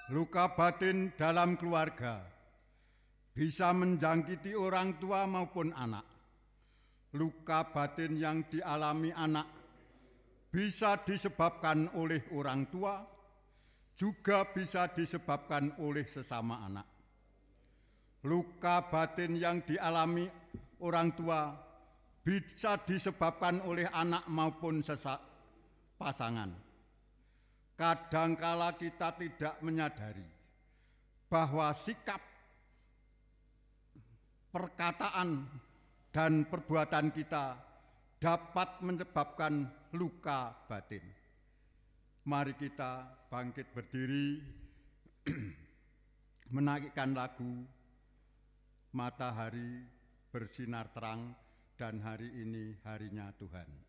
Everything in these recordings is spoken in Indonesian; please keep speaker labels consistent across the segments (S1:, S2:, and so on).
S1: Luka batin dalam keluarga bisa menjangkiti orang tua maupun anak. Luka batin yang dialami anak bisa disebabkan oleh orang tua, juga bisa disebabkan oleh sesama anak. Luka batin yang dialami orang tua bisa disebabkan oleh anak maupun pasangan. Kadangkala kita tidak menyadari bahwa sikap, perkataan, dan perbuatan kita dapat menyebabkan luka batin. Mari kita bangkit berdiri, menaikkan lagu Matahari Bersinar Terang dan hari ini harinya Tuhan.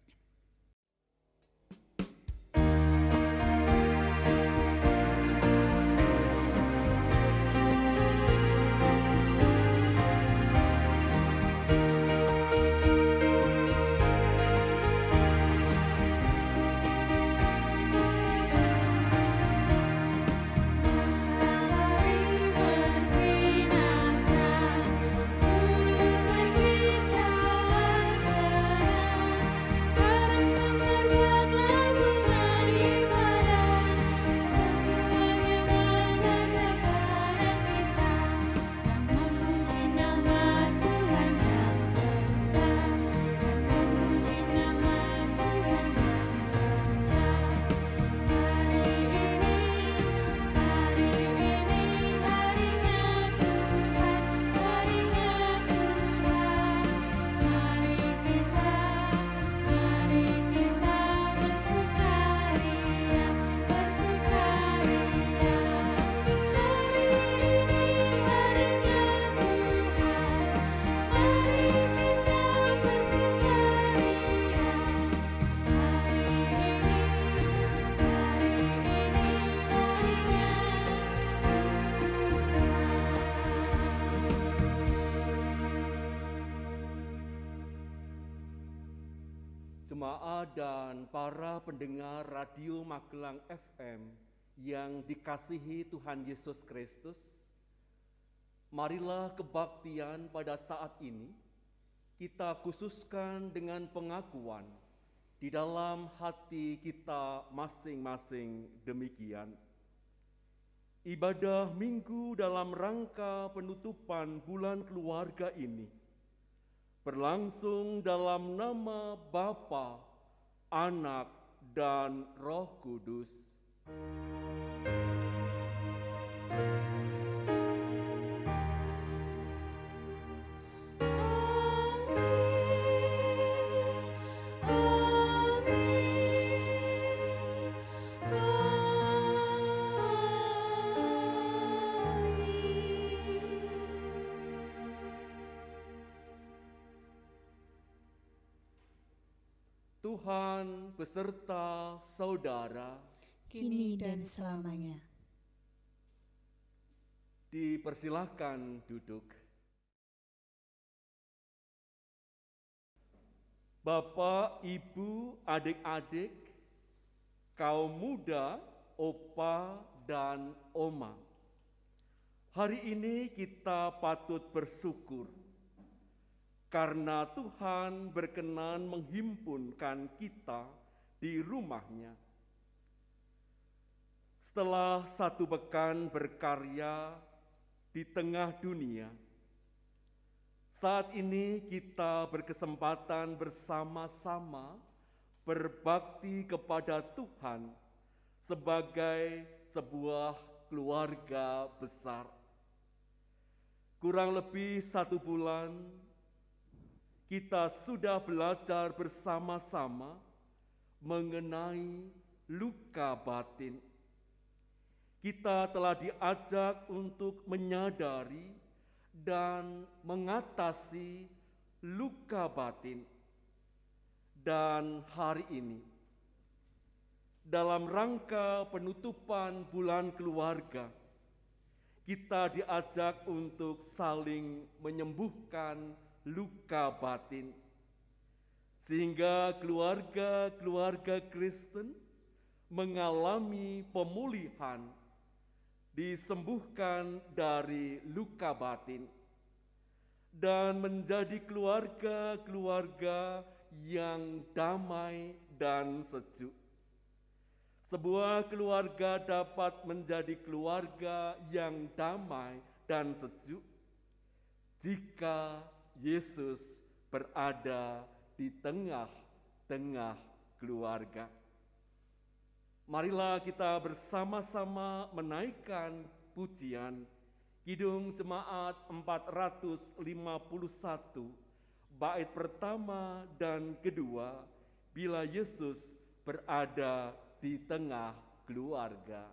S2: Jemaat dan para pendengar Radio Magelang FM yang dikasihi Tuhan Yesus Kristus, marilah kebaktian pada saat ini kita khususkan dengan pengakuan di dalam hati kita masing-masing demikian. Ibadah minggu dalam rangka penutupan bulan keluarga ini berlangsung dalam nama Bapa, Anak, dan Roh Kudus. Tuhan beserta saudara,
S3: kini dan selamanya.
S2: Dipersilahkan duduk. Bapak, Ibu, adik-adik, kaum muda, opa, dan oma. Hari ini kita patut bersyukur karena Tuhan berkenan menghimpunkan kita di rumah-Nya. Setelah satu pekan berkarya di tengah dunia, saat ini kita berkesempatan bersama-sama berbakti kepada Tuhan sebagai sebuah keluarga besar. Kurang lebih 1 bulan, kita sudah belajar bersama-sama mengenai luka batin. Kita telah diajak untuk menyadari dan mengatasi luka batin. Dan hari ini, dalam rangka penutupan bulan keluarga, kita diajak untuk saling menyembuhkan luka batin, sehingga keluarga-keluarga Kristen mengalami pemulihan disembuhkan dari luka batin, dan menjadi keluarga-keluarga yang damai dan sejuk. Sebuah keluarga dapat menjadi keluarga yang damai dan sejuk jika Yesus berada di tengah-tengah keluarga. Marilah kita bersama-sama menaikkan pujian Kidung Jemaat 451, bait pertama dan kedua, bila Yesus berada di tengah keluarga.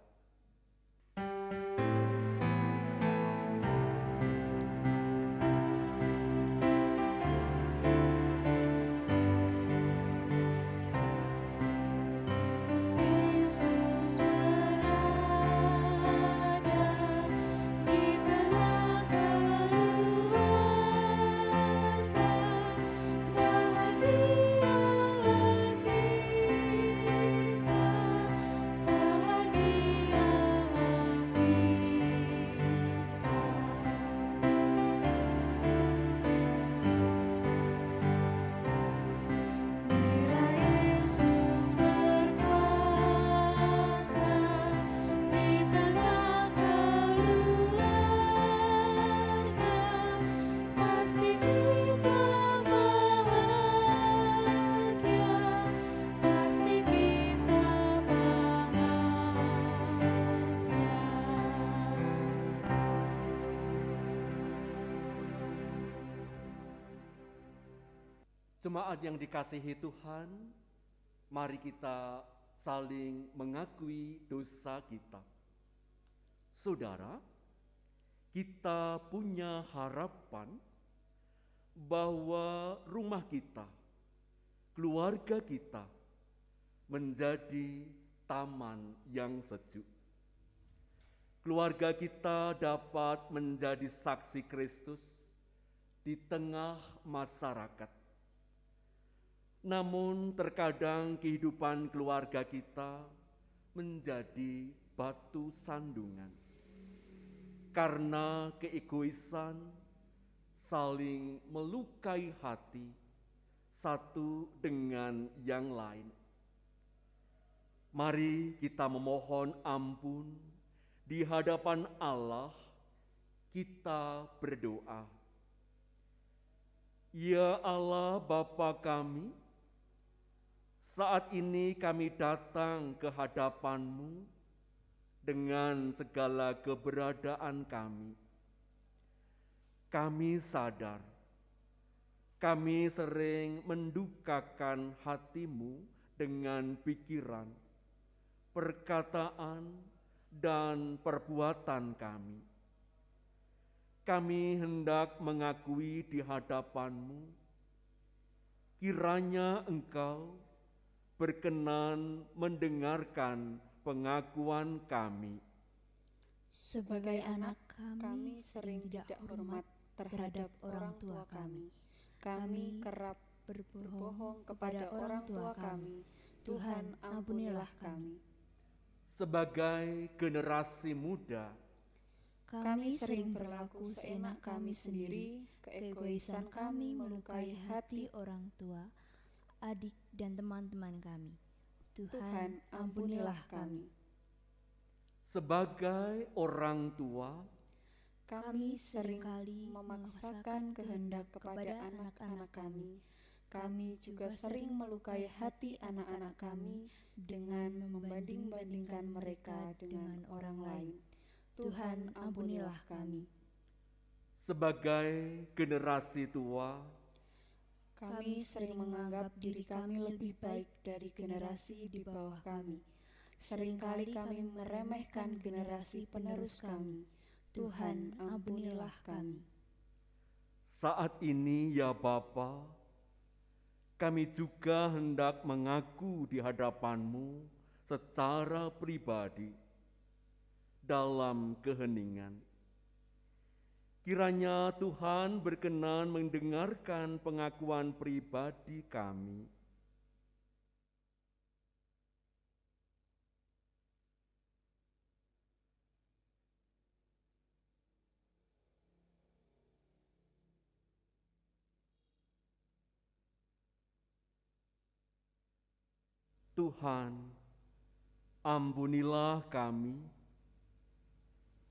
S2: Jemaat yang dikasihi Tuhan, mari kita saling mengakui dosa kita. Saudara, kita punya harapan bahwa rumah kita, keluarga kita, menjadi taman yang sejuk. Keluarga kita dapat menjadi saksi Kristus di tengah masyarakat. Namun terkadang kehidupan keluarga kita menjadi batu sandungan karena keegoisan, saling melukai hati satu dengan yang lain. Mari kita memohon ampun di hadapan Allah, kita berdoa. Ya Allah Bapa kami, saat ini kami datang ke hadapan-Mu dengan segala keberadaan kami. Kami sadar, kami sering mendukakan hati-Mu dengan pikiran, perkataan, dan perbuatan kami. Kami hendak mengakui di hadapan-Mu, kiranya Engkau berkenan mendengarkan pengakuan kami.
S3: Sebagai anak, kami sering tidak hormat terhadap orang tua kami. Kami kerap berbohong kepada orang tua kami. Tuhan, ampunilah kami.
S2: Sebagai generasi muda,
S3: kami sering berlaku seenak kami sendiri. Keegoisan kami melukai hati orang tua, adik, dan teman-teman kami. Tuhan, ampunilah kami.
S2: Sebagai orang tua,
S3: kami seringkali memaksakan kehendak kepada anak-anak kami. Kami juga sering melukai hati anak-anak kami dengan membanding-bandingkan mereka dengan orang lain. Tuhan, ampunilah kami.
S2: Sebagai generasi tua,
S3: kami sering menganggap diri kami lebih baik dari generasi di bawah kami. Seringkali kami meremehkan generasi penerus kami. Tuhan, ampunilah kami.
S2: Saat ini ya Bapa, kami juga hendak mengaku di hadapan-Mu secara pribadi dalam keheningan. Kiranya Tuhan berkenan mendengarkan pengakuan pribadi kami. Tuhan, ampunilah kami.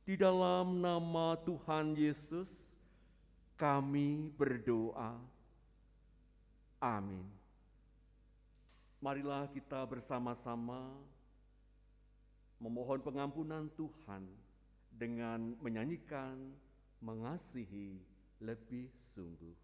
S2: Di dalam nama Tuhan Yesus, kami berdoa. Amin. Marilah kita bersama-sama memohon pengampunan Tuhan dengan menyanyikan Mengasihi Lebih Sungguh.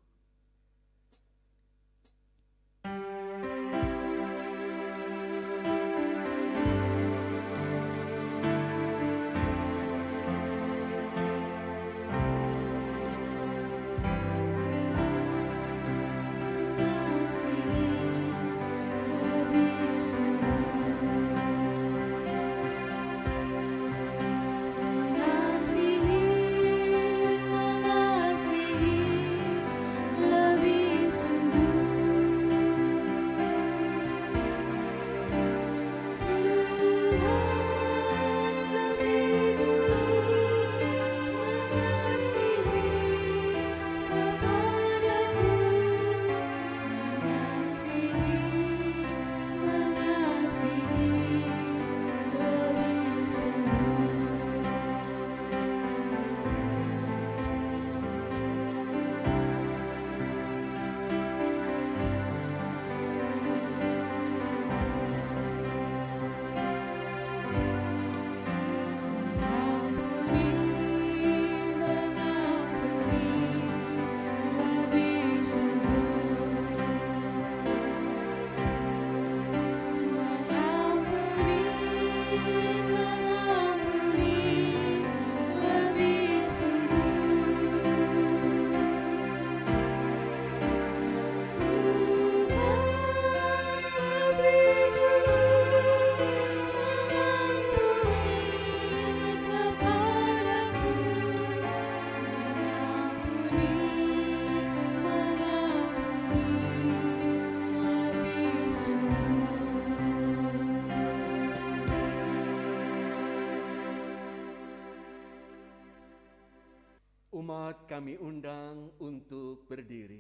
S2: Umat kami undang untuk berdiri.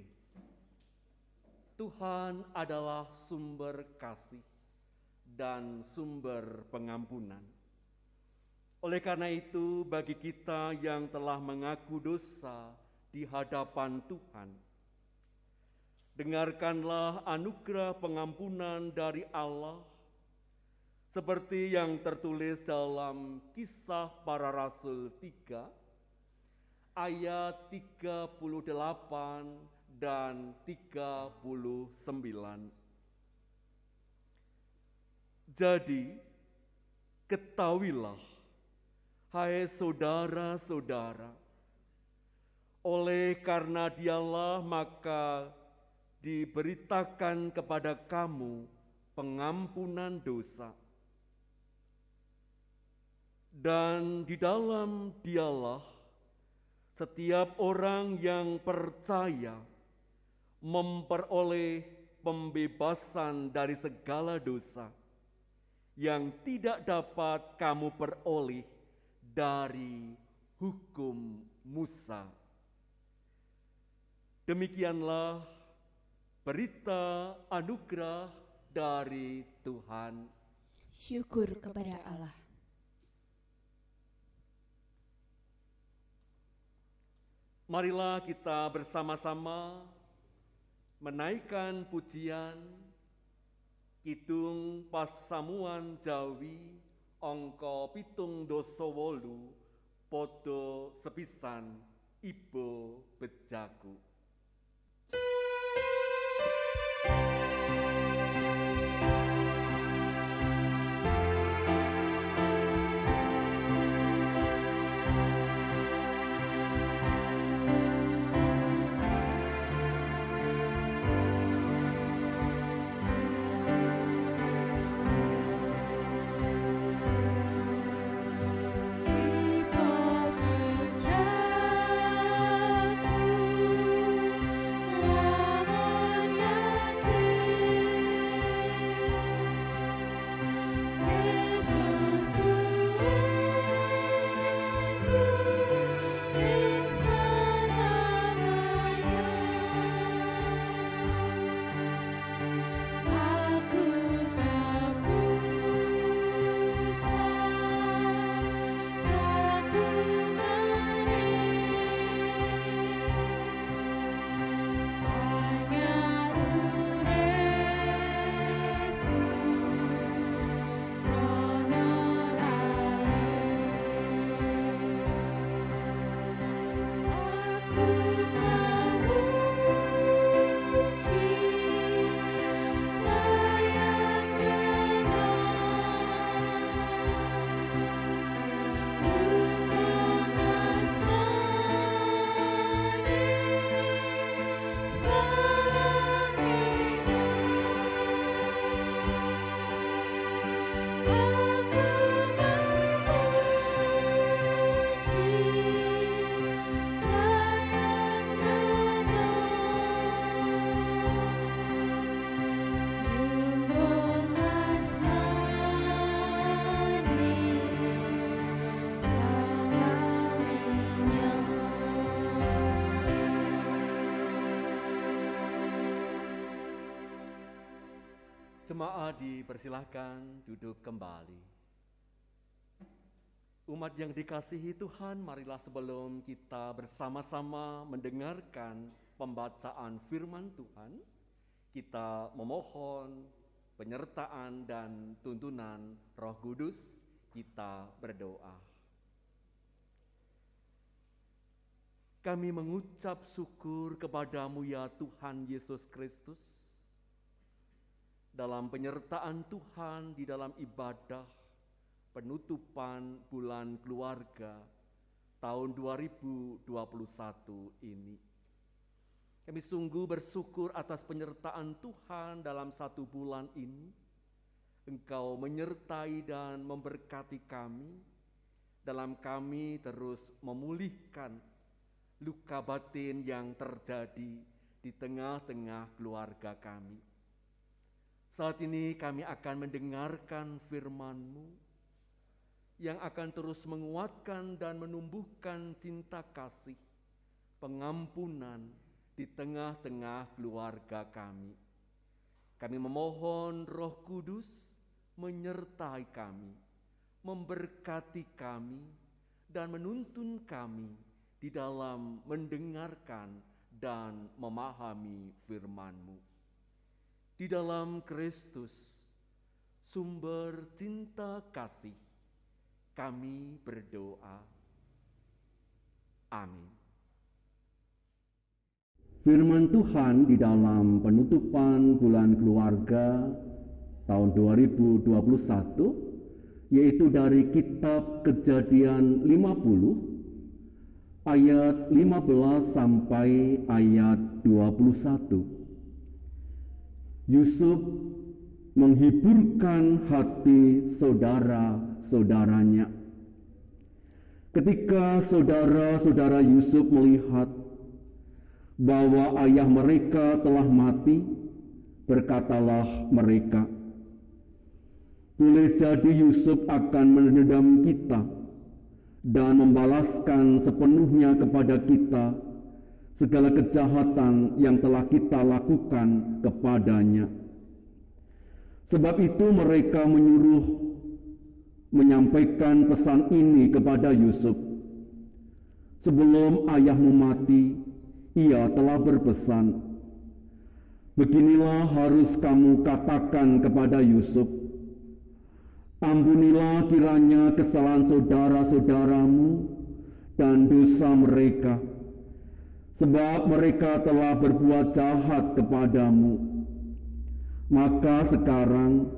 S2: Tuhan adalah sumber kasih dan sumber pengampunan. Oleh karena itu, bagi kita yang telah mengaku dosa di hadapan Tuhan, dengarkanlah anugerah pengampunan dari Allah seperti yang tertulis dalam Kisah Para Rasul 3 ayat 38 dan 39. Jadi, ketahuilah, hai saudara-saudara, oleh karena Dialah maka diberitakan kepada kamu pengampunan dosa. Dan di dalam Dialah setiap orang yang percaya memperoleh pembebasan dari segala dosa yang tidak dapat kamu peroleh dari hukum Musa. Demikianlah berita anugerah dari Tuhan.
S3: Syukur kepada Allah.
S2: Marilah kita bersama-sama menaikkan pujian Kidung Pasamuan Jawi angka 78 padha sepisan Ibu Bejaku.
S3: Ibu Bejaku,
S2: Jemaat dipersilahkan duduk kembali. Umat yang dikasihi Tuhan, marilah sebelum kita bersama-sama mendengarkan pembacaan firman Tuhan, kita memohon penyertaan dan tuntunan Roh Kudus. Kita berdoa. Kami mengucap syukur kepadamu ya Tuhan Yesus Kristus, dalam penyertaan Tuhan di dalam ibadah penutupan bulan keluarga tahun 2021 ini. Kami sungguh bersyukur atas penyertaan Tuhan dalam satu bulan ini. Engkau menyertai dan memberkati kami, dalam kami terus memulihkan luka batin yang terjadi di tengah-tengah keluarga kami. Saat ini kami akan mendengarkan firman-Mu yang akan terus menguatkan dan menumbuhkan cinta kasih, pengampunan di tengah-tengah keluarga kami. Kami memohon Roh Kudus menyertai kami, memberkati kami, dan menuntun kami di dalam mendengarkan dan memahami firman-Mu. Di dalam Kristus, sumber cinta kasih, kami berdoa. Amin.
S4: Firman Tuhan di dalam penutupan bulan keluarga tahun 2021, yaitu dari kitab Kejadian 50, ayat 15 sampai ayat 21. Yusuf menghiburkan hati saudara-saudaranya. Ketika saudara-saudara Yusuf melihat bahwa ayah mereka telah mati, berkatalah mereka, "Boleh jadi Yusuf akan mendendam kita dan membalaskan sepenuhnya kepada kita segala kejahatan yang telah kita lakukan kepadanya." Sebab itu mereka menyuruh menyampaikan pesan ini kepada Yusuf. "Sebelum ayahmu mati, ia telah berpesan, beginilah harus kamu katakan kepada Yusuf, ampunilah kiranya kesalahan saudara-saudaramu dan dosa mereka, sebab mereka telah berbuat jahat kepadamu. Maka sekarang,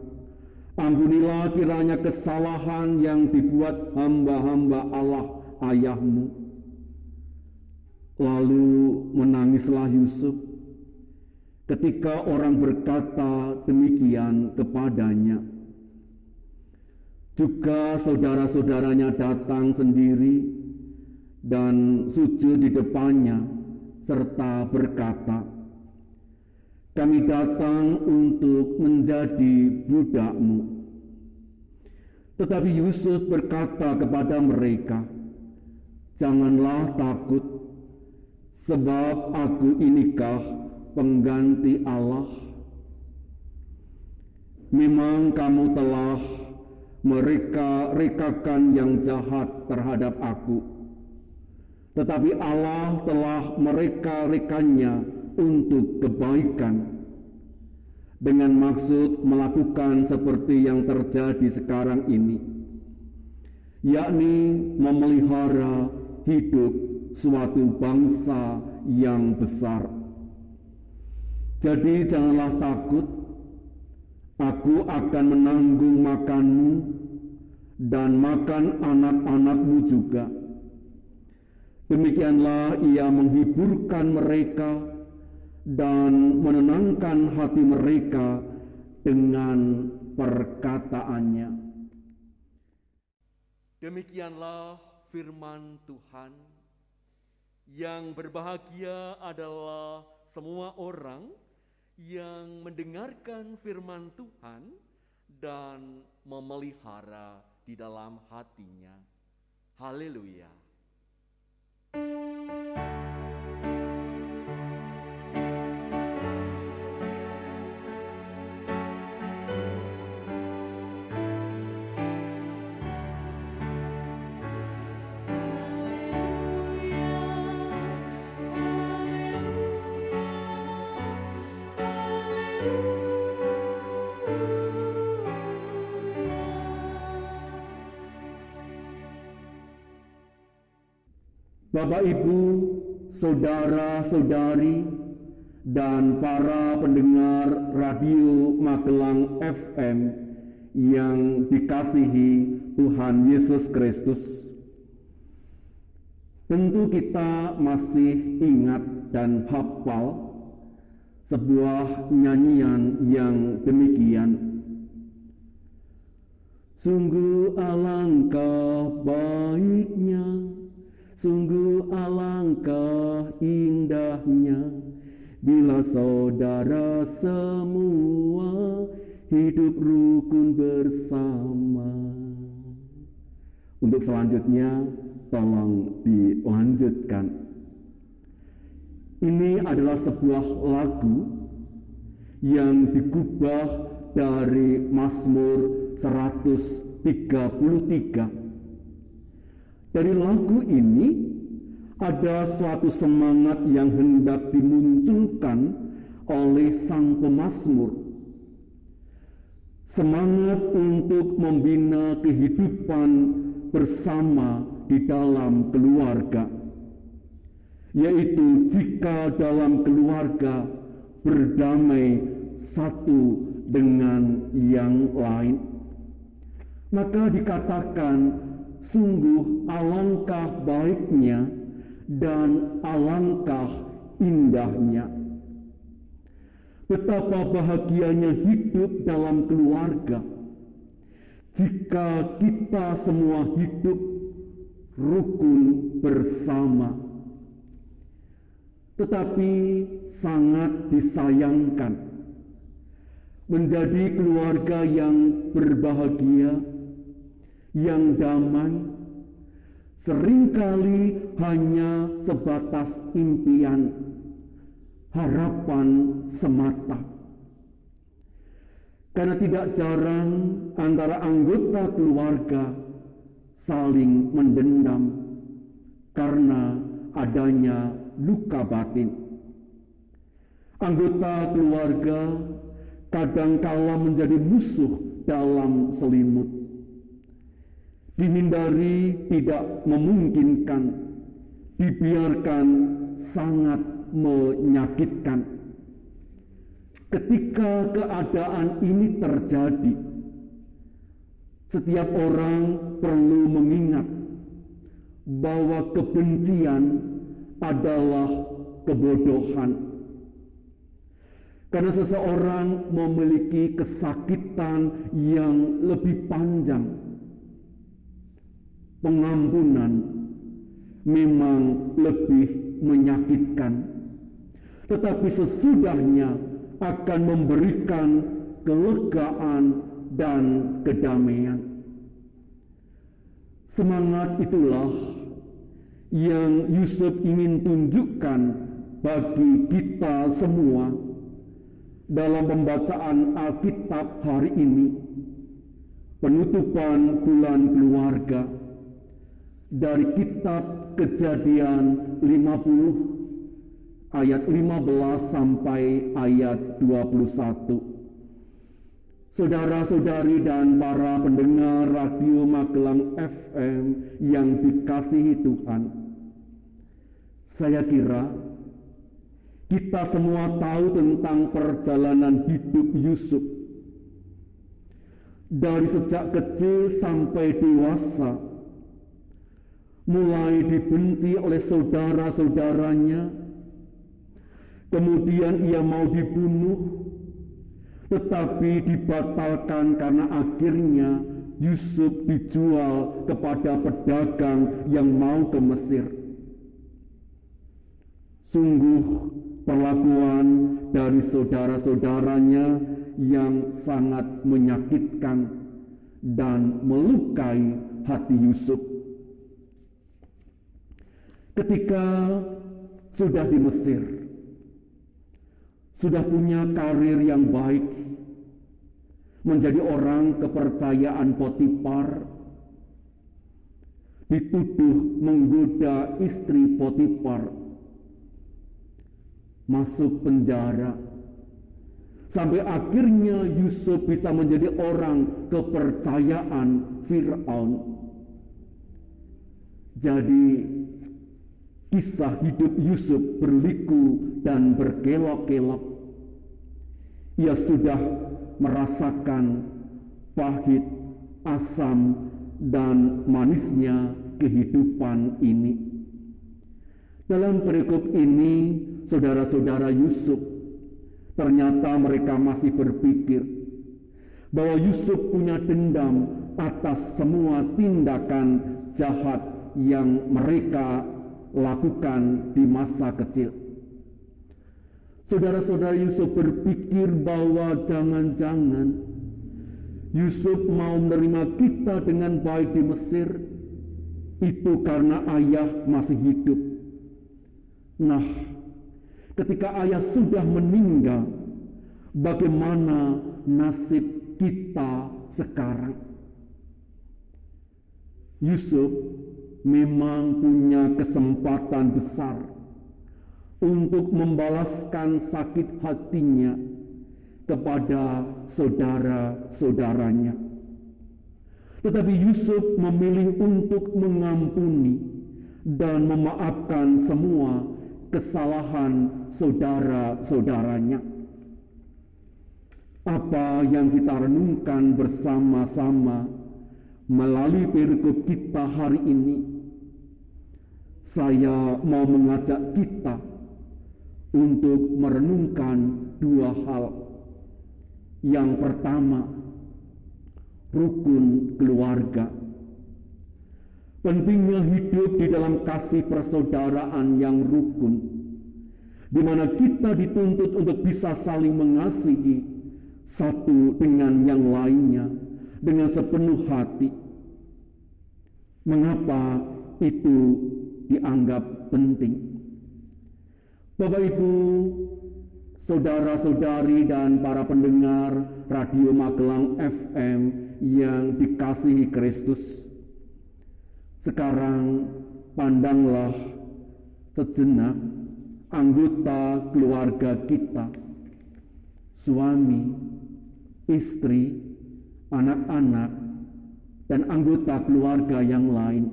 S4: ampunilah kiranya kesalahan yang dibuat hamba-hamba Allah ayahmu." Lalu menangislah Yusuf ketika orang berkata demikian kepadanya. Juga saudara-saudaranya datang sendiri dan sujud di depannya, serta berkata, "Kami datang untuk menjadi budakmu." Tetapi Yusuf berkata kepada mereka, "Janganlah takut, sebab aku inikah pengganti Allah. Memang kamu telah mereka-rekakan yang jahat terhadap aku, tetapi Allah telah mereka-rekannya untuk kebaikan, dengan maksud melakukan seperti yang terjadi sekarang ini, yakni memelihara hidup suatu bangsa yang besar. Jadi janganlah takut, aku akan menanggung makanmu dan makan anak-anakmu juga." Demikianlah ia menghiburkan mereka dan menenangkan hati mereka dengan perkataannya.
S2: Demikianlah firman Tuhan. Yang berbahagia adalah semua orang yang mendengarkan firman Tuhan dan memelihara di dalam hatinya. Haleluya.
S4: Bapak, Ibu, saudara-saudari, dan para pendengar Radio Magelang FM yang dikasihi Tuhan Yesus Kristus. Tentu kita masih ingat dan hafal sebuah nyanyian yang demikian. Sungguh alangkah baiknya, sungguh alangkah indahnya, bila saudara semua hidup rukun bersama. Untuk selanjutnya, tolong dilanjutkan. Ini adalah sebuah lagu yang digubah dari Mazmur 133. Dari lagu ini ada suatu semangat yang hendak dimunculkan oleh sang pemazmur. Semangat untuk membina kehidupan bersama di dalam keluarga, yaitu jika dalam keluarga berdamai satu dengan yang lain, maka dikatakan sungguh alangkah baiknya dan alangkah indahnya. Betapa bahagianya hidup dalam keluarga jika kita semua hidup rukun bersama. Tetapi sangat disayangkan, menjadi keluarga yang berbahagia, yang damai, seringkali hanya sebatas impian, harapan semata. Karena tidak jarang antara anggota keluarga saling mendendam karena adanya luka batin. Anggota keluarga kadangkala menjadi musuh dalam selimut. Dihindari tidak memungkinkan, dibiarkan sangat menyakitkan. Ketika keadaan ini terjadi, setiap orang perlu mengingat bahwa kebencian adalah kebodohan. Karena seseorang memiliki kesakitan yang lebih panjang. Pengampunan memang lebih menyakitkan, tetapi sesudahnya akan memberikan kelegaan dan kedamaian. Semangat itulah yang Yusuf ingin tunjukkan bagi kita semua dalam pembacaan Alkitab hari ini, penutupan bulan keluarga, dari kitab Kejadian 50 ayat 15 sampai ayat 21. Saudara-saudari dan para pendengar Radio Magelang FM yang dikasihi Tuhan, saya kira kita semua tahu tentang perjalanan hidup Yusuf. Dari sejak kecil sampai dewasa, mulai dibenci oleh saudara-saudaranya, kemudian ia mau dibunuh, tetapi dibatalkan karena akhirnya Yusuf dijual kepada pedagang yang mau ke Mesir. Sungguh perlakuan dari saudara-saudaranya yang sangat menyakitkan dan melukai hati Yusuf. Ketika sudah di Mesir, sudah punya karir yang baik, menjadi orang kepercayaan Potifar, dituduh menggoda istri Potifar, masuk penjara, sampai akhirnya Yusuf bisa menjadi orang kepercayaan Firaun. Jadi kisah hidup Yusuf berliku dan berkelok-kelok. Ia sudah merasakan pahit, asam, dan manisnya kehidupan ini. Dalam perikop ini, saudara-saudara Yusuf, ternyata mereka masih berpikir bahwa Yusuf punya dendam atas semua tindakan jahat yang mereka lakukan di masa kecil. Saudara-saudara Yusuf berpikir bahwa jangan-jangan Yusuf mau menerima kita dengan baik di Mesir itu karena ayah masih hidup. Nah, ketika ayah sudah meninggal, bagaimana nasib kita sekarang? Yusuf memang punya kesempatan besar untuk membalaskan sakit hatinya kepada saudara-saudaranya. Tetapi Yusuf memilih untuk mengampuni dan memaafkan semua kesalahan saudara-saudaranya. Apa yang kita renungkan bersama-sama melalui perikop kita hari ini, saya mau mengajak kita untuk merenungkan dua hal. Yang pertama, rukun keluarga. Pentingnya hidup di dalam kasih persaudaraan yang rukun, di mana kita dituntut untuk bisa saling mengasihi satu dengan yang lainnya dengan sepenuh hati. Mengapa itu dianggap penting? Bapak Ibu, saudara-saudari dan para pendengar Radio Magelang FM yang dikasihi Kristus, sekarang pandanglah sejenak anggota keluarga kita, suami, istri, anak-anak, dan anggota keluarga yang lain.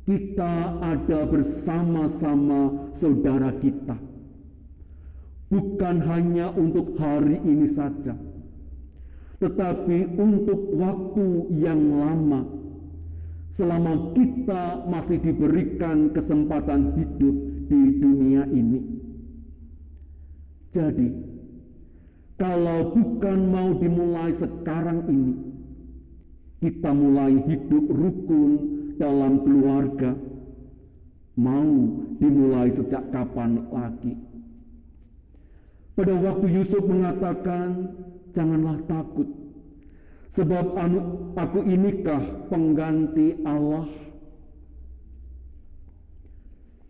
S4: Kita ada bersama-sama saudara kita, bukan hanya untuk hari ini saja, tetapi untuk waktu yang lama, selama kita masih diberikan kesempatan hidup di dunia ini. Jadi, kalau bukan mau dimulai sekarang ini, kita mulai hidup rukun dalam keluarga, mau dimulai sejak kapan lagi? Pada waktu Yusuf mengatakan, janganlah takut, sebab aku inikah pengganti Allah.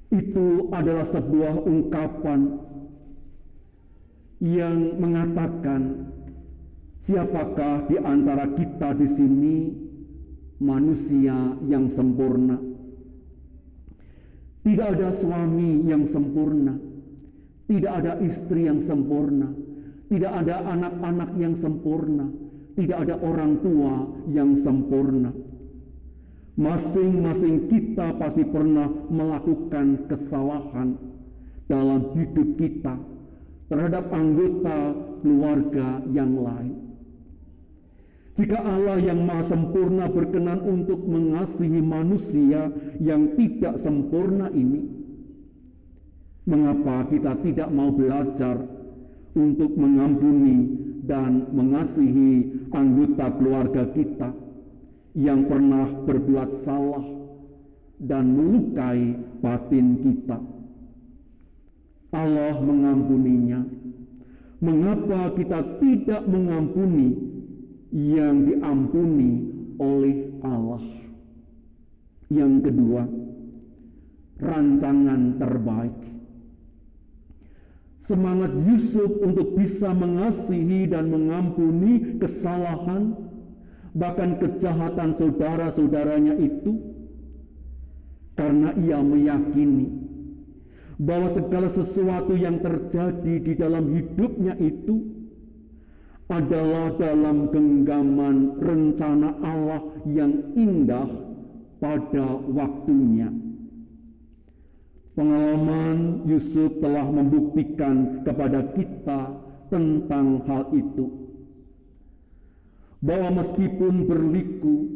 S4: Itu adalah sebuah ungkapan yang mengatakan, siapakah di antara kita di sini manusia yang sempurna? Tidak ada suami yang sempurna, tidak ada istri yang sempurna, tidak ada anak-anak yang sempurna, tidak ada orang tua yang sempurna. Masing-masing kita pasti pernah melakukan kesalahan dalam hidup kita terhadap anggota keluarga yang lain. Jika Allah yang Maha Sempurna berkenan untuk mengasihi manusia yang tidak sempurna ini, mengapa kita tidak mau belajar untuk mengampuni dan mengasihi anggota keluarga kita yang pernah berbuat salah dan melukai batin kita? Allah mengampuninya. Mengapa kita tidak mengampuni yang diampuni oleh Allah? Yang kedua, rancangan terbaik. Semangat Yusuf untuk bisa mengasihi dan mengampuni kesalahan, bahkan kejahatan saudara-saudaranya itu, karena ia meyakini bahwa segala sesuatu yang terjadi di dalam hidupnya itu adalah dalam genggaman rencana Allah yang indah pada waktunya. Pengalaman Yusuf telah membuktikan kepada kita tentang hal itu, bahwa meskipun berliku,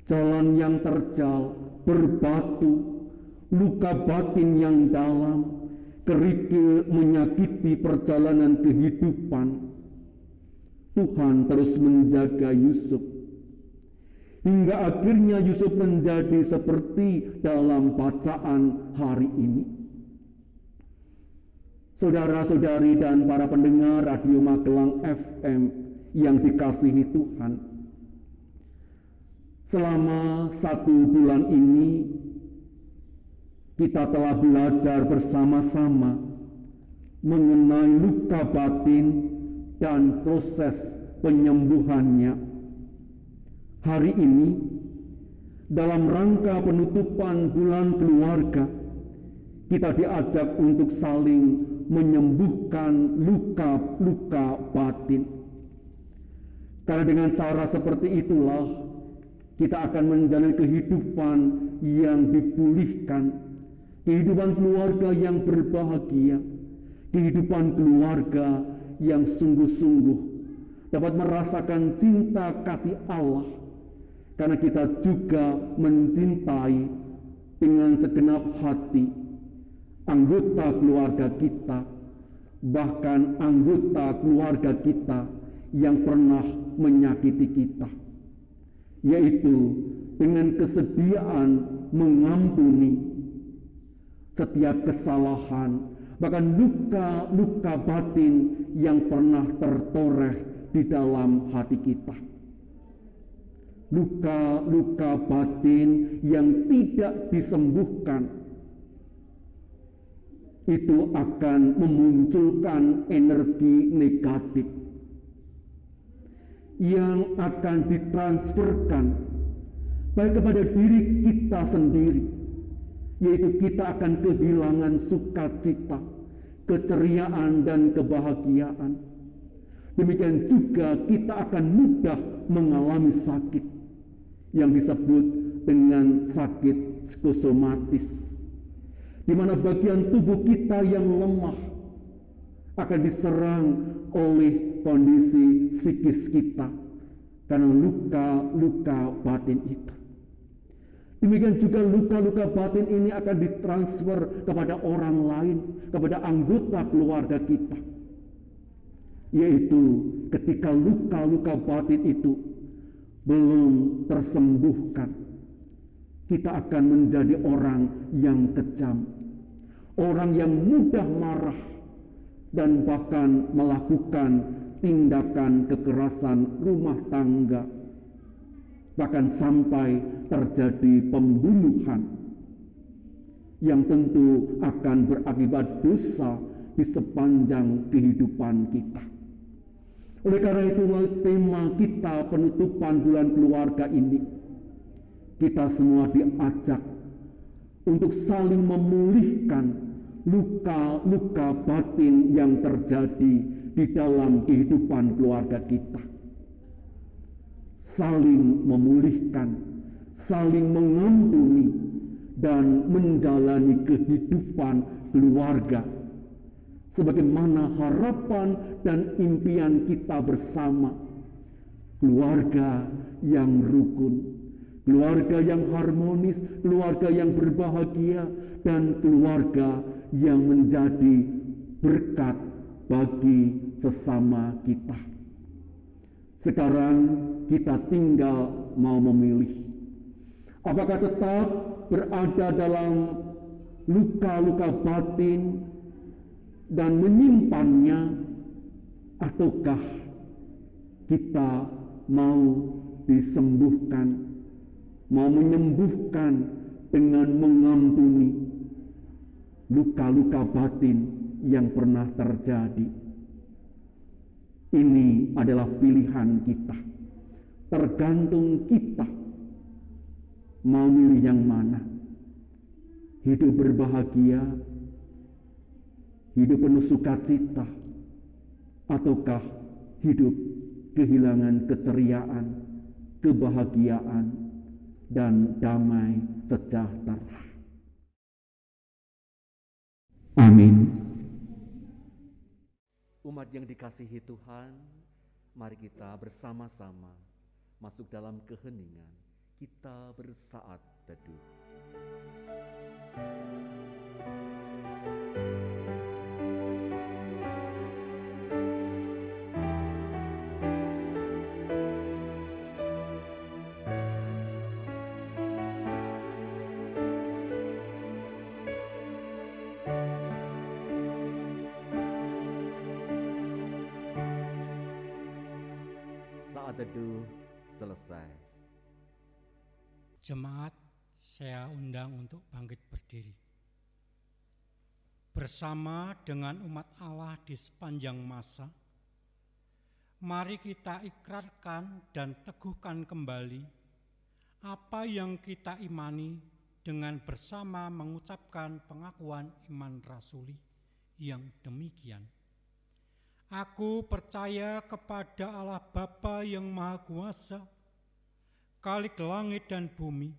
S4: jalan yang terjal, berbatu, luka batin yang dalam, kerikil menyakiti perjalanan kehidupan, Tuhan terus menjaga Yusuf. Hingga akhirnya Yusuf menjadi seperti dalam bacaan hari ini. Saudara-saudari dan para pendengar Radio Magelang FM yang dikasihi Tuhan, selama 1 bulan ini kita telah belajar bersama-sama mengenai luka batin dan proses penyembuhannya. Hari ini, dalam rangka penutupan bulan keluarga, kita diajak untuk saling menyembuhkan luka-luka batin. Karena dengan cara seperti itulah kita akan menjalani kehidupan yang dipulihkan, kehidupan keluarga yang berbahagia, kehidupan keluarga yang sungguh-sungguh dapat merasakan cinta kasih Allah, karena kita juga mencintai dengan segenap hati anggota keluarga kita, bahkan anggota keluarga kita yang pernah menyakiti kita, yaitu dengan kesediaan mengampuni setiap kesalahan, bahkan luka-luka batin yang pernah tertoreh di dalam hati kita. Luka-luka batin yang tidak disembuhkan itu akan memunculkan energi negatif yang akan ditransferkan baik kepada diri kita sendiri, yaitu kita akan kehilangan sukacita, keceriaan dan kebahagiaan. Demikian juga kita akan mudah mengalami sakit yang disebut dengan sakit psikosomatis, di mana bagian tubuh kita yang lemah akan diserang oleh kondisi psikis kita karena luka-luka batin itu. Demikian juga luka-luka batin ini akan ditransfer kepada orang lain, kepada anggota keluarga kita, yaitu ketika luka-luka batin itu belum tersembuhkan, kita akan menjadi orang yang kejam, orang yang mudah marah, dan bahkan melakukan tindakan kekerasan rumah tangga, bahkan sampai terjadi pembunuhan yang tentu akan berakibat dosa di sepanjang kehidupan kita. Oleh karena itu, tema kita penutupan bulan keluarga ini, kita semua diajak untuk saling memulihkan luka-luka batin yang terjadi di dalam kehidupan keluarga kita. Saling memulihkan, saling mengampuni, dan menjalani kehidupan keluarga sebagaimana harapan dan impian kita bersama. Keluarga yang rukun, keluarga yang harmonis, keluarga yang berbahagia, dan keluarga yang menjadi berkat bagi sesama kita. Sekarang kita tinggal mau memilih, apakah tetap berada dalam luka-luka batin dan menyimpannya, ataukah kita mau disembuhkan, mau menyembuhkan dengan mengampuni luka-luka batin yang pernah terjadi. Ini adalah pilihan kita, tergantung kita mau milih yang mana. Hidup berbahagia, hidup penuh sukacita, ataukah hidup kehilangan keceriaan, kebahagiaan, dan damai sejahtera. Amin.
S2: Umat yang dikasihi Tuhan, mari kita bersama-sama masuk dalam keheningan. Kita bersaat teduh. Saat teduh selesai.
S5: Jemaat, saya undang untuk bangkit berdiri. Bersama dengan umat Allah di sepanjang masa, mari kita ikrarkan dan teguhkan kembali apa yang kita imani dengan bersama mengucapkan pengakuan iman rasuli yang demikian. Aku percaya kepada Allah Bapa yang Maha Kuasa, Khalik langit dan bumi,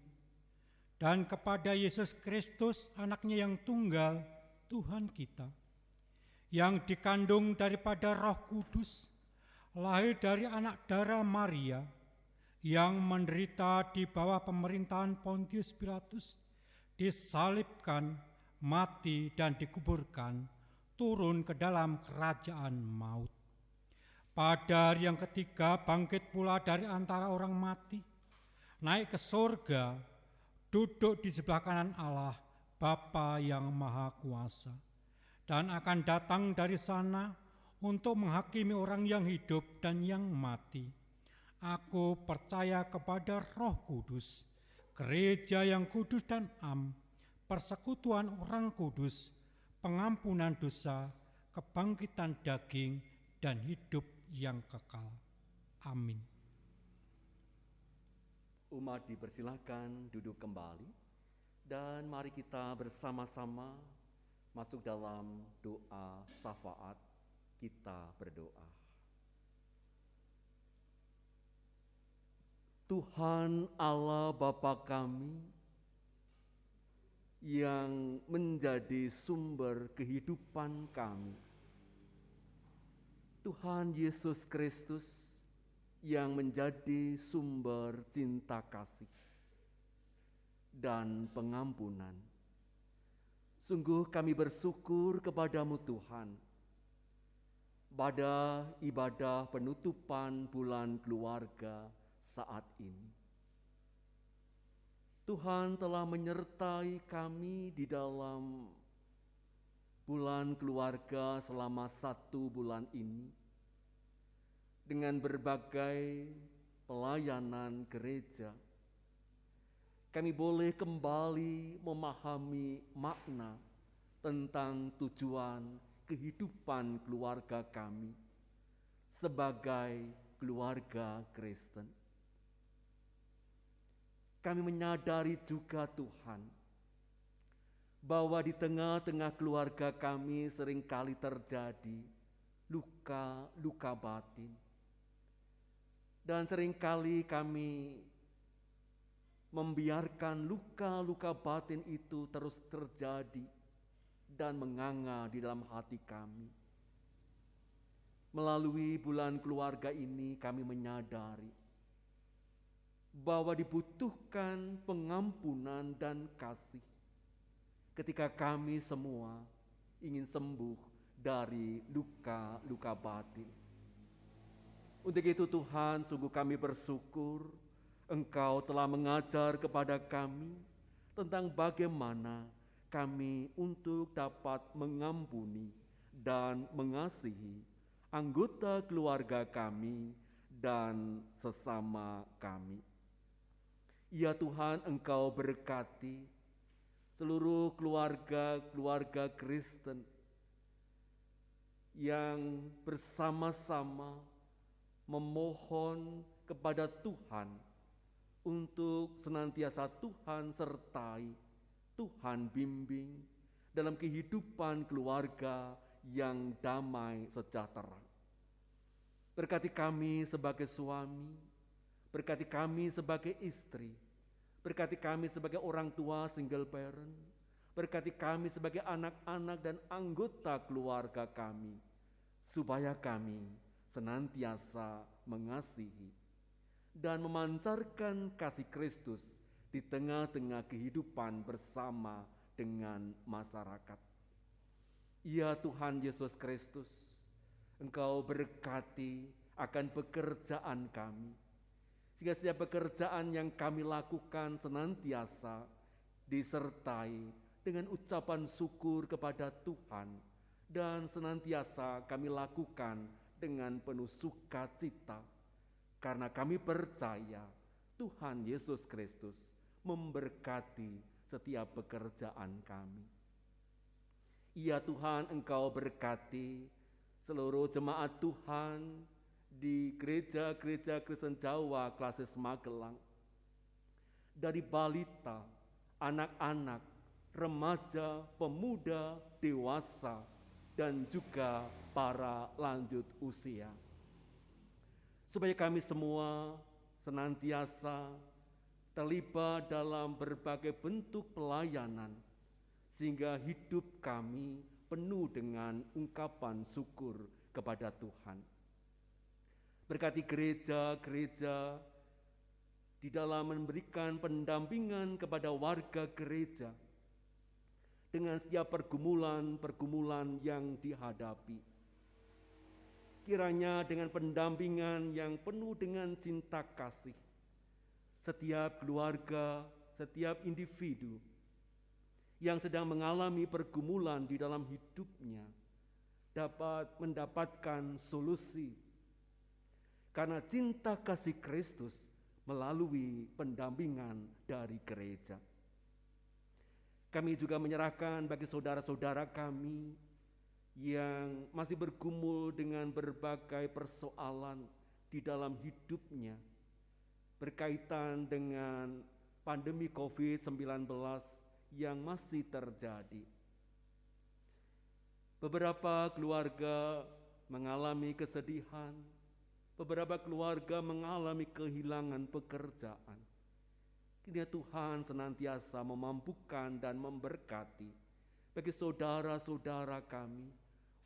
S5: dan kepada Yesus Kristus, anaknya yang tunggal, Tuhan kita, yang dikandung daripada Roh Kudus, lahir dari anak darah Maria, yang menderita di bawah pemerintahan Pontius Pilatus, disalibkan, mati dan dikuburkan, turun ke dalam kerajaan maut. Pada hari yang ketiga bangkit pula dari antara orang mati, naik ke surga, duduk di sebelah kanan Allah, Bapa yang Maha Kuasa, dan akan datang dari sana untuk menghakimi orang yang hidup dan yang mati. Aku percaya kepada Roh Kudus, gereja yang kudus dan am, persekutuan orang kudus, pengampunan dosa, kebangkitan daging, dan hidup yang kekal. Amin.
S2: Umat dipersilakan duduk kembali dan mari kita bersama-sama masuk dalam doa syafaat. Kita berdoa. Tuhan Allah Bapa kami, yang menjadi sumber kehidupan kami, Tuhan Yesus Kristus yang menjadi sumber cinta kasih dan pengampunan. Sungguh kami bersyukur kepadamu Tuhan, pada ibadah penutupan bulan keluarga saat ini. Tuhan telah menyertai kami di dalam bulan keluarga selama 1 bulan ini dengan berbagai pelayanan gereja. Kami boleh kembali memahami makna tentang tujuan kehidupan keluarga kami sebagai keluarga Kristen. Kami menyadari juga Tuhan, bahwa di tengah-tengah keluarga kami seringkali terjadi luka-luka batin. Dan seringkali kami membiarkan luka-luka batin itu terus terjadi dan menganga di dalam hati kami. Melalui bulan keluarga ini kami menyadari bahwa dibutuhkan pengampunan dan kasih ketika kami semua ingin sembuh dari luka-luka batin. Untuk itu Tuhan, sungguh kami bersyukur Engkau telah mengajar kepada kami tentang bagaimana kami untuk dapat mengampuni dan mengasihi anggota keluarga kami dan sesama kami. Ya Tuhan, Engkau berkati seluruh keluarga Kristen yang bersama-sama memohon kepada Tuhan untuk senantiasa Tuhan sertai, Tuhan bimbing dalam kehidupan keluarga yang damai sejahtera. Berkati kami sebagai suami, berkati kami sebagai istri, berkati kami sebagai orang tua single parent, Berkati kami sebagai anak-anak dan anggota keluarga kami, supaya kami senantiasa mengasihi dan memancarkan kasih Kristus di tengah-tengah kehidupan bersama dengan masyarakat. Ya Tuhan Yesus Kristus, Engkau berkati akan pekerjaan kami, sehingga setiap pekerjaan yang kami lakukan senantiasa disertai dengan ucapan syukur kepada Tuhan, dan senantiasa kami lakukan dengan penuh sukacita, karena kami percaya Tuhan Yesus Kristus memberkati setiap pekerjaan kami. Ya Tuhan, Engkau berkati seluruh jemaat Tuhan di gereja-gereja Kristen Jawa Klasis Magelang, dari balita, anak-anak, remaja, pemuda, dewasa, dan juga para lanjut usia. Supaya kami semua senantiasa terlibat dalam berbagai bentuk pelayanan, sehingga hidup kami penuh dengan ungkapan syukur kepada Tuhan. Berkati gereja-gereja di dalam memberikan pendampingan kepada warga gereja dengan setiap pergumulan-pergumulan yang dihadapi. Kiranya dengan pendampingan yang penuh dengan cinta kasih, setiap keluarga, setiap individu yang sedang mengalami pergumulan di dalam hidupnya dapat mendapatkan solusi, karena cinta kasih Kristus melalui pendampingan dari gereja. Kami juga menyerahkan bagi saudara-saudara kami yang masih bergumul dengan berbagai persoalan di dalam hidupnya berkaitan dengan pandemi COVID-19 yang masih terjadi. Beberapa keluarga mengalami kesedihan, beberapa keluarga mengalami kehilangan pekerjaan. Kiranya Tuhan senantiasa memampukan dan memberkati bagi saudara-saudara kami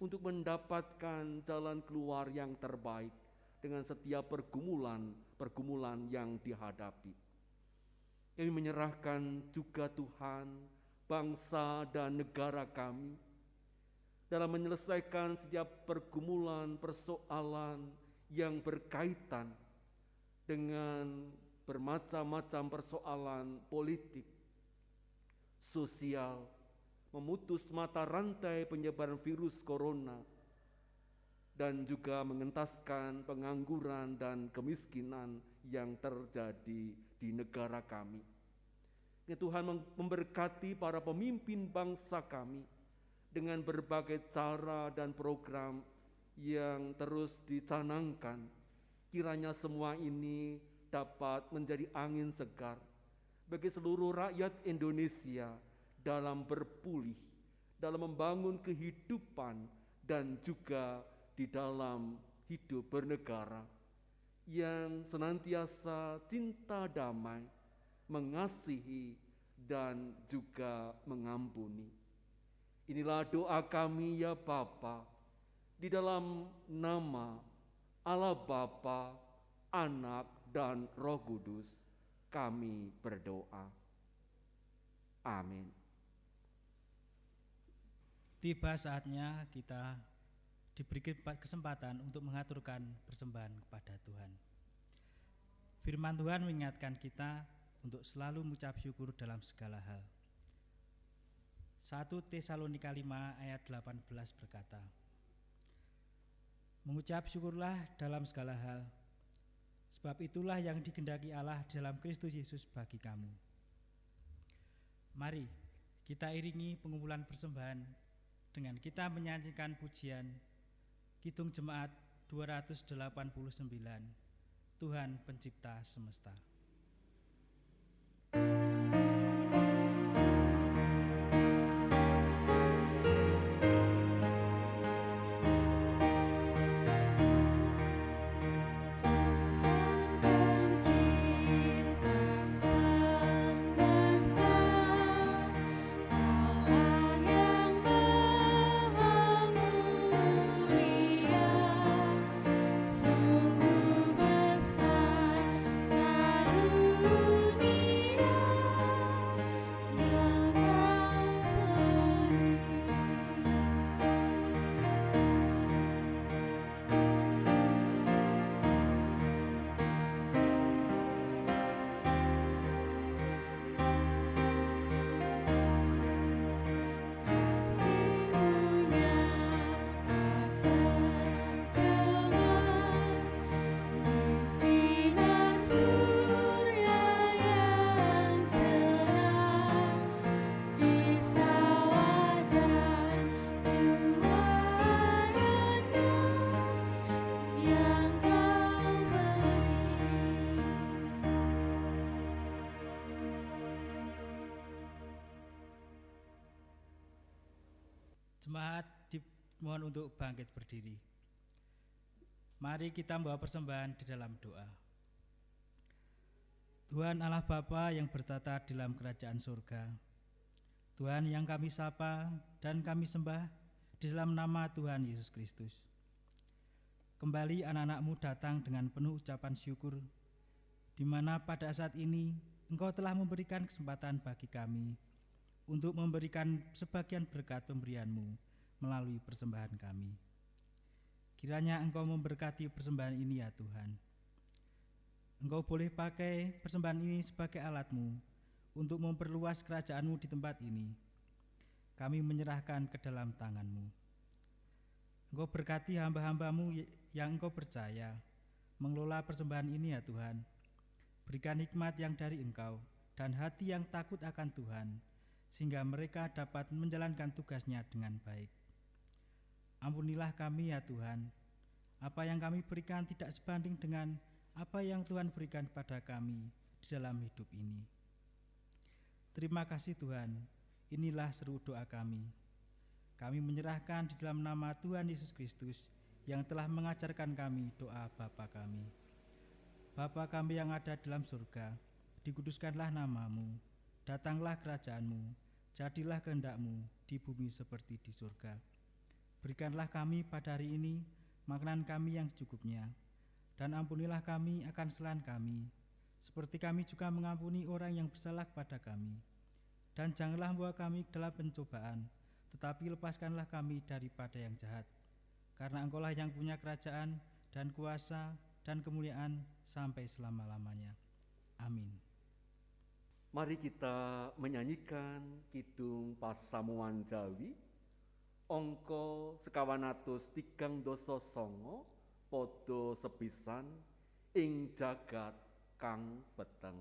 S2: untuk mendapatkan jalan keluar yang terbaik dengan setiap pergumulan yang dihadapi. Kami menyerahkan juga Tuhan bangsa dan negara kami dalam menyelesaikan setiap pergumulan persoalan yang berkaitan dengan bermacam-macam persoalan politik, sosial, memutus mata rantai penyebaran virus corona, dan juga mengentaskan pengangguran dan kemiskinan yang terjadi di negara kami. Ya Tuhan, memberkati para pemimpin bangsa kami dengan berbagai cara dan program yang terus dicanangkan. Kiranya semua ini dapat menjadi angin segar bagi seluruh rakyat Indonesia dalam berpulih, dalam membangun kehidupan, dan juga di dalam hidup bernegara yang senantiasa cinta damai, mengasihi, dan juga mengampuni. Inilah doa kami ya Bapa, di dalam nama Allah Bapa, Anak, dan Roh Kudus kami berdoa. Amin.
S6: Tiba saatnya kita diberi kesempatan untuk mengaturkan persembahan kepada Tuhan. Firman Tuhan mengingatkan kita untuk selalu mengucap syukur dalam segala hal. 1 Tesalonika 5 ayat 18 berkata, mengucap syukurlah dalam segala hal, sebab itulah yang dikehendaki Allah dalam Kristus Yesus bagi kamu. Mari kita iringi pengumpulan persembahan dengan kita menyanyikan pujian Kidung Jemaat 289, Tuhan Pencipta Semesta.
S3: Tuhan pencipta semesta,
S6: Jemaat dimohon untuk bangkit berdiri. Mari kita membawa persembahan di dalam doa. Tuhan Allah Bapa yang bertata di dalam kerajaan surga, Tuhan yang kami sapa dan kami sembah di dalam nama Tuhan Yesus Kristus. Kembali anak-anak-Mu datang dengan penuh ucapan syukur, di mana pada saat ini Engkau telah memberikan kesempatan bagi kami untuk memberikan sebagian berkat pemberian-Mu melalui persembahan kami. Kiranya Engkau memberkati persembahan ini ya Tuhan. Engkau boleh pakai persembahan ini sebagai alat-Mu untuk memperluas kerajaan-Mu di tempat ini. Kami menyerahkan ke dalam tangan-Mu. Engkau berkati hamba-hamba-Mu yang Engkau percaya mengelola persembahan ini ya Tuhan. Berikan hikmat yang dari Engkau dan hati yang takut akan Tuhan, sehingga mereka dapat menjalankan tugasnya dengan baik. Ampunilah kami ya Tuhan. Apa yang kami berikan tidak sebanding dengan apa yang Tuhan berikan pada kami di dalam hidup ini. Terima kasih Tuhan, inilah seru doa kami. Kami menyerahkan di dalam nama Tuhan Yesus Kristus yang telah mengajarkan kami doa Bapa kami. Bapa kami yang ada dalam surga, dikuduskanlah nama-Mu, datanglah kerajaan-Mu, jadilah kehendak-Mu di bumi seperti di surga. Berikanlah kami pada hari ini makanan kami yang secukupnya, dan ampunilah kami akan kesalahan kami, seperti kami juga mengampuni orang yang bersalah kepada kami. Dan janganlah membawa kami dalam pencobaan, tetapi lepaskanlah kami daripada yang jahat. Karena Engkaulah yang punya kerajaan dan kuasa dan kemuliaan sampai selama-lamanya. Amin.
S2: Mari kita menyanyikan kidung pasamuan Jawi, angka 139 padha sepisan ing jagat kang peteng.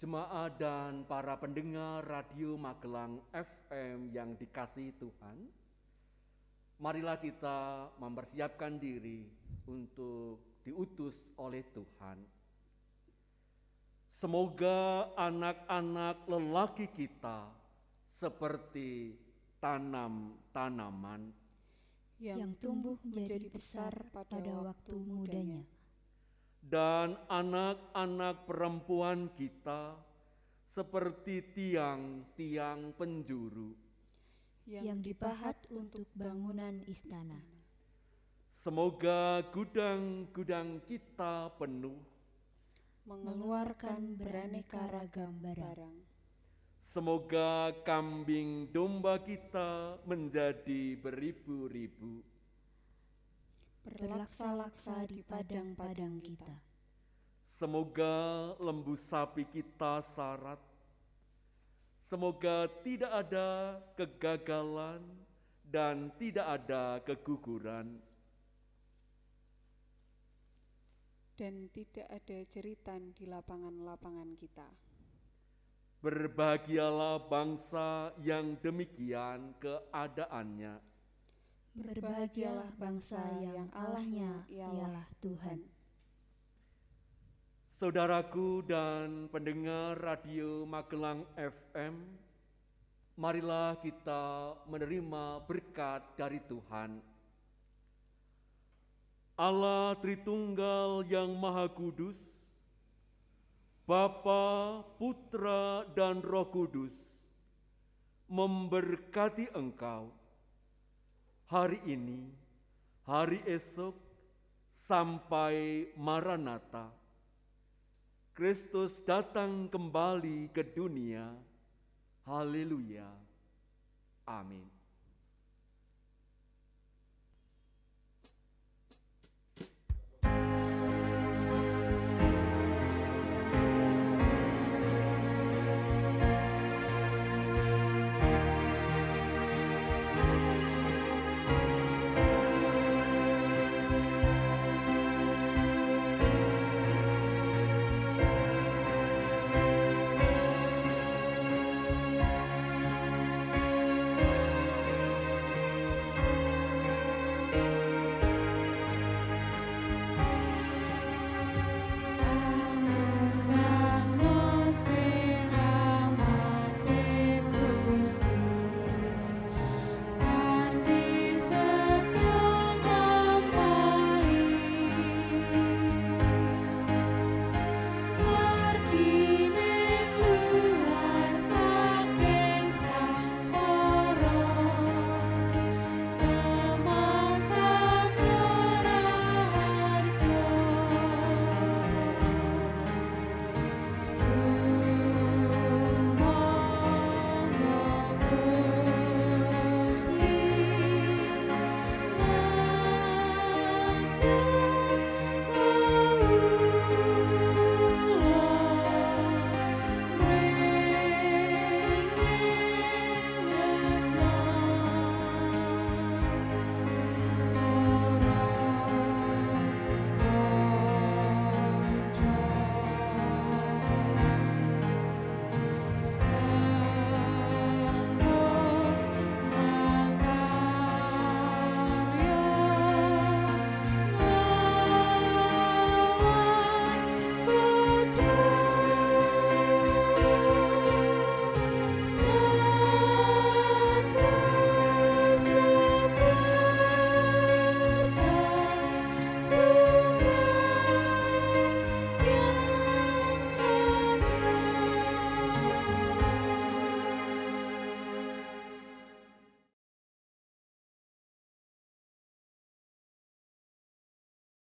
S2: Jemaat dan para pendengar Radio Magelang FM yang dikasihi Tuhan, marilah kita mempersiapkan diri untuk diutus oleh Tuhan. Semoga anak-anak lelaki kita seperti tanam-tanaman
S3: yang tumbuh menjadi besar pada waktu mudanya.
S2: Dan anak-anak perempuan kita seperti tiang-tiang penjuru
S3: yang dipahat untuk bangunan istana.
S2: Semoga gudang-gudang kita penuh,
S3: mengeluarkan beraneka ragam barang.
S2: Semoga kambing domba kita menjadi beribu-ribu,
S3: berlaksa-laksa di padang-padang kita.
S2: Semoga lembu sapi kita syarat. Semoga tidak ada kegagalan dan tidak ada keguguran.
S7: Dan tidak ada jeritan di lapangan-lapangan kita.
S2: Berbahagialah bangsa yang demikian keadaannya.
S3: Berbahagialah bangsa yang Allahnya ialah Tuhan.
S2: Saudaraku dan pendengar Radio Magelang FM, marilah kita menerima berkat dari Tuhan. Allah Tritunggal yang Maha Kudus, Bapa, Putra, dan Roh Kudus, memberkati engkau hari ini, hari esok, sampai Maranatha. Kristus datang kembali ke dunia. Haleluya. Amin.